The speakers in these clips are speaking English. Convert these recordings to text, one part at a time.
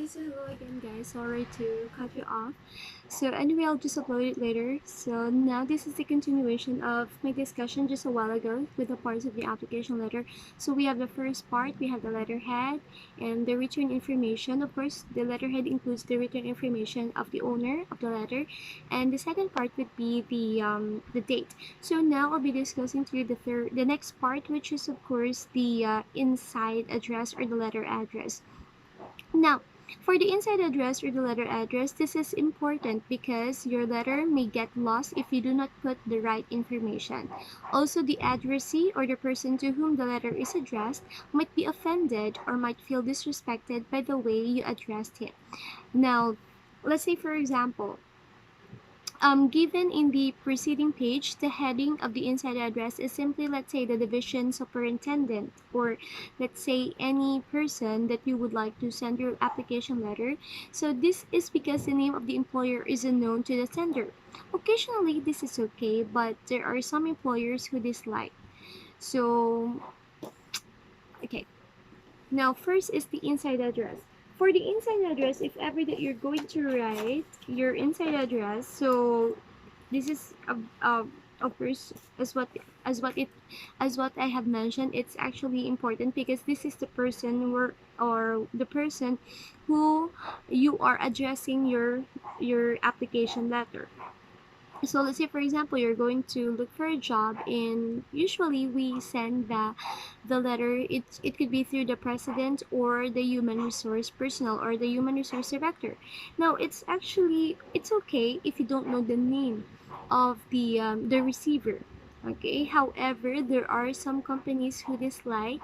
Okay, so hello again guys, sorry to cut you off. So anyway, I'll just upload it later. So now this is the continuation of my discussion just a while ago with the parts of the application letter. So we have the first part, we have the letterhead and the return information. Of course, the letterhead includes the return information of the owner of the letter, and the second part would be the date. So now I'll be discussing to you the next part, which is of course the inside address or the letter address. Now, for the inside address or the letter address, this is important because your letter may get lost if you do not put the right information. Also, the addressee or the person to whom the letter is addressed might be offended or might feel disrespected by the way you addressed him. Now, let's say for example, given in the preceding page, the heading of the inside address is simply, let's say, the division superintendent, or let's say any person that you would like to send your application letter. So this is because the name of the employer is unknown to the sender. Occasionally, this is okay, but there are some employers who dislike. So, okay. Now, first is the inside address. For the inside address, if ever that you're going to write your inside address, so this is of course as what it as what I have mentioned, it's actually important because this is the person or the person who you are addressing your application letter. So let's say for example you're going to look for a job, and usually we send the letter. It could be through the president or the human resource personnel or the human resource director. Now it's okay if you don't know the name of the receiver. Okay, however, there are some companies who dislike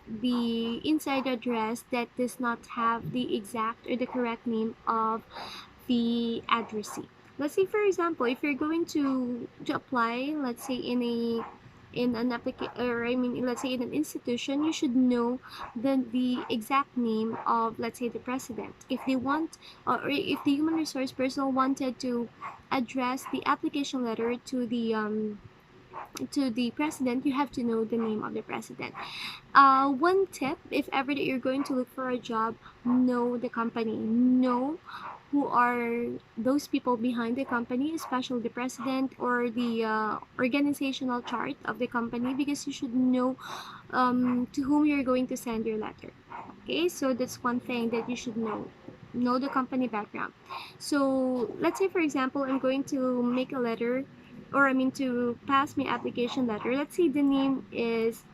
the inside address that does not have the exact or the correct name of the addressee. Let's say for example, if you're going to apply, let's say in an application, or I mean let's say in an institution, you should know the exact name of, let's say, the president. If they want, or if the human resource person wanted to address the application letter to the president, you have to know the name of the president. One tip, if ever that you're going to look for a job, know the company, know who are those people behind the company, especially the president or the organizational chart of the company, because you should know to whom you're going to send your letter. Okay, so that's one thing that you should know the company background. So let's say for example I'm going to make a letter, or I mean to pass my application letter. Let's say the name is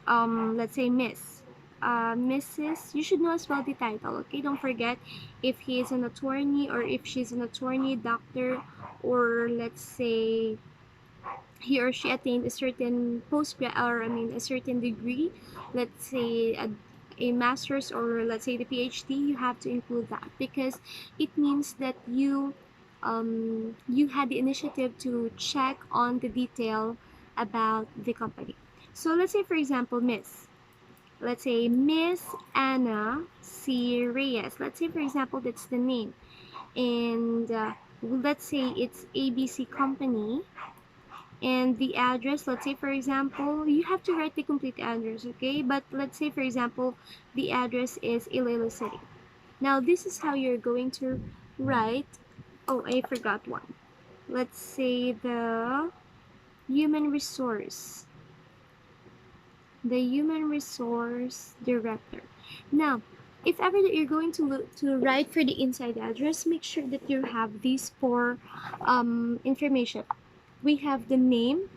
let's say Mrs. You should know as well the title. Okay, don't forget if he is an attorney or if she's an attorney, doctor, or let's say he or she attained a certain postgrad, or I mean a certain degree, let's say a master's, or let's say the PhD. You have to include that because it means that you had the initiative to check on the detail about the company. So let's say for example let's say Miss Anna C. Reyes. Let's say for example that's the name, and let's say it's ABC company, and the address, let's say for example, you have to write the complete address, okay? But let's say for example the address is Iloilo City. Now this is how you're going to write. Oh, I forgot one. Let's say human resource the human resource director. Now, if ever that you're going to look to write for the inside address, make sure that you have these four information. We have the name.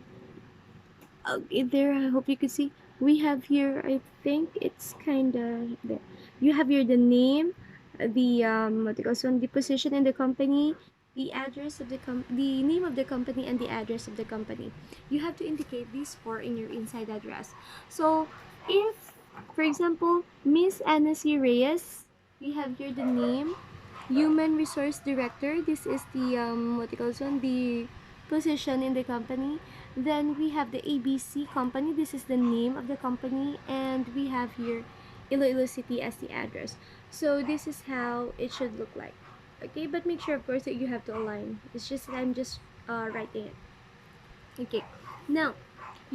Okay, there. I hope you can see. We have here. I think it's kind of there. You have here the name, the what it goes on, the position in the company, the address of the name of the company, and the address of the company. You have to indicate these four in your inside address. So, if, for example, Miss Anna C. Reyes, we have here the name, Human Resource Director. This is the what it goes on, the position in the company. Then we have the ABC company. This is the name of the company, and we have here Iloilo City as the address. So this is how it should look like. Okay, but make sure of course that you have to align. It's just that I'm just writing it. Okay, now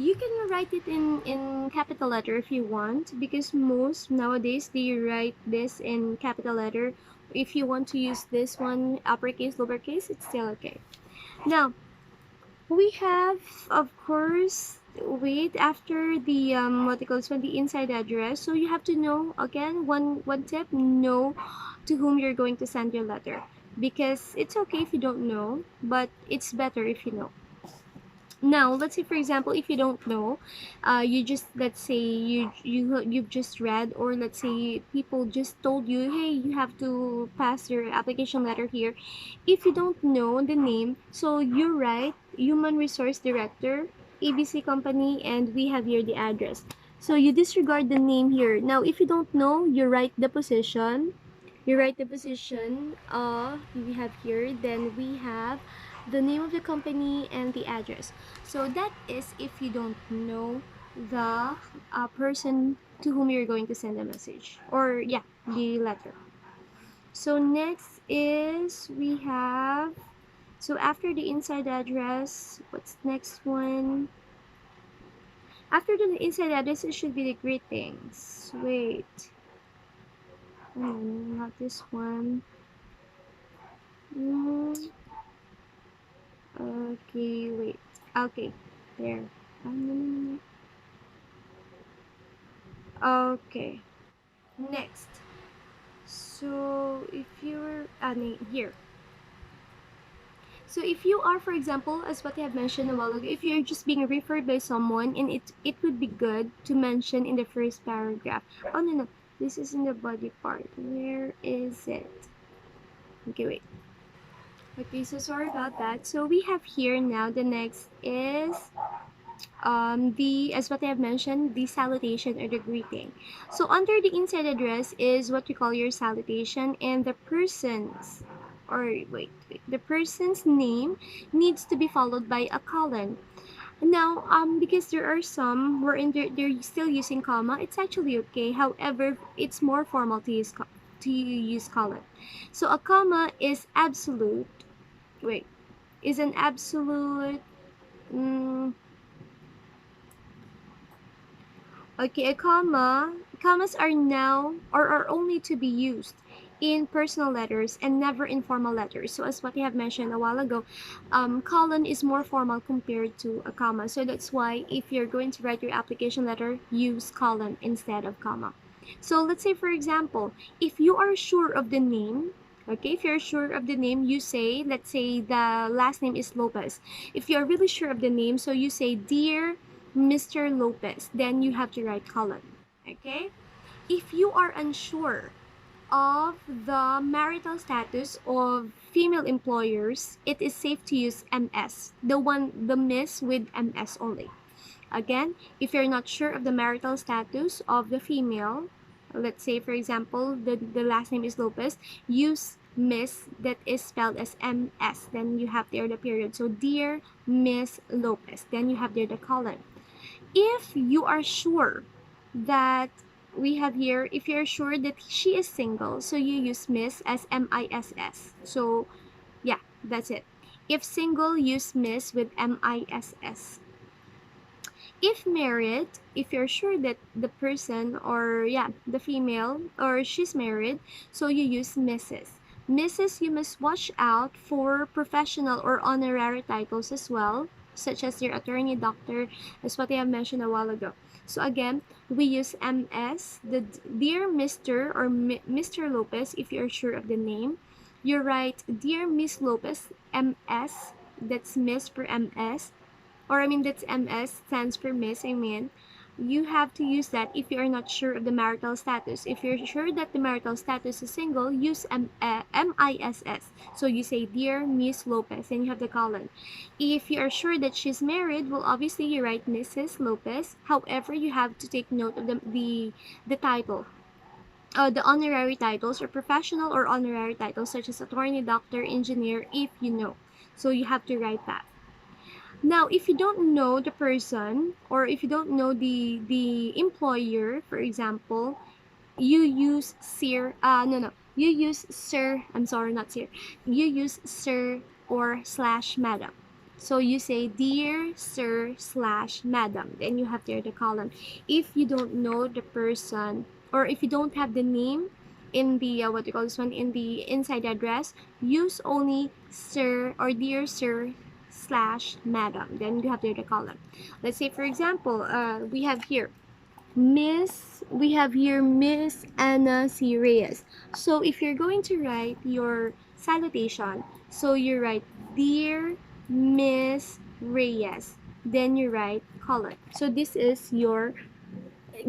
You can write it in capital letter if you want, because most nowadays they write this in capital letter. If you want to use this one uppercase, lowercase, it's still okay. Now, we have, of course, wait, after the what they call this one, the inside address. So you have to know, again, one tip: know to whom you're going to send your letter, because it's okay if you don't know, but it's better if you know. Now, let's say for example, if you don't know, you just, let's say you've just read, or let's say people just told you, hey, you have to pass your application letter here. If you don't know the name, so you write human resource director, ABC company, and we have here the address. So you disregard the name here. Now, if you don't know, you write the position. You write the position we have here. Then we have the name of the company and the address. So that is if you don't know the person to whom you're going to send a message, or yeah, the letter. So next is we have, so after the inside address, what's next one? After the inside address, it should be the greetings. Wait. Not this one. Mm, okay, wait. Okay, there. Okay, next. So if you're here. So if you are, for example, as what I have mentioned a while ago, if you're just being referred by someone, and it would be good to mention in the first paragraph. Oh no, this is in the body part. Where is it? Okay, wait. Okay, so sorry about that. So we have here now, the next is the, as what I have mentioned, the salutation or the greeting. So under the inside address is what we call your salutation, and the person's, or wait, the person's name needs to be followed by a colon. Now, because there are some wherein they're still using comma, it's actually okay. However, it's more formal to use colon. So a comma is absolute. Wait, is an absolute. Mm, Okay, a comma. Commas are now, or are only to be used in personal letters and never in formal letters. So as what I have mentioned a while ago, colon is more formal compared to a comma. So that's why if you're going to write your application letter, use colon instead of comma. So let's say, for example, if you are sure of the name, okay, if you're sure of the name, you say, let's say the last name is Lopez. If you're really sure of the name, so you say, Dear Mr. Lopez, then you have to write colon. Okay? If you are unsure of the marital status of female employers, it is safe to use MS, the miss with MS only. Again, if you're not sure of the marital status of the female, let's say for example, the last name is Lopez, use Miss that is spelled as MS, then you have there the period. So, Dear Miss Lopez, then you have there the colon. If you are sure that we have here, if you're sure that she is single, so you use Miss as MISS. So yeah, that's it. If single, use Miss with MISS. If married, if you're sure that the person, or yeah, the female, or she's married, so you use Mrs. Mrs. You must watch out for professional or honorary titles as well, such as your attorney, doctor, as what I have mentioned a while ago. So again, we use MS, the Dear Mr. or Mr. Lopez, if you're sure of the name. You write Dear Miss Lopez, MS, that's Miss for MS, or I mean that's MS, stands for Miss, I mean. You have to use that if you are not sure of the marital status. If you're sure that the marital status is single, use MISS. So you say, Dear Miss Lopez, and you have the colon. If you are sure that she's married, well, obviously you write Mrs. Lopez. However, you have to take note of the title. The honorary titles, or professional or honorary titles, such as attorney, doctor, engineer, if you know. So you have to write that. Now, if you don't know the person, or if you don't know the employer, for example, you use sir. No, you use sir. I'm sorry, not sir. You use sir or slash madam. So you say dear sir slash madam, then you have there the colon. If you don't know the person, or if you don't have the name in the what you call this one, in the inside address, use only sir or dear sir slash madam, then you have there the colon. Let's say for example, we have here Miss Anna C. Reyes. So if you're going to write your salutation, so you write Dear Miss Reyes, then you write colon. So this is your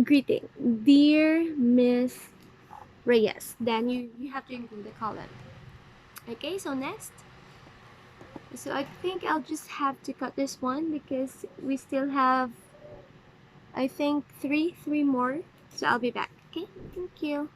greeting. Dear Miss Reyes. Then you have to include the colon. Okay, so next. So I think I'll just have to cut this one because we still have, I think, three more. So I'll be back. Okay, thank you.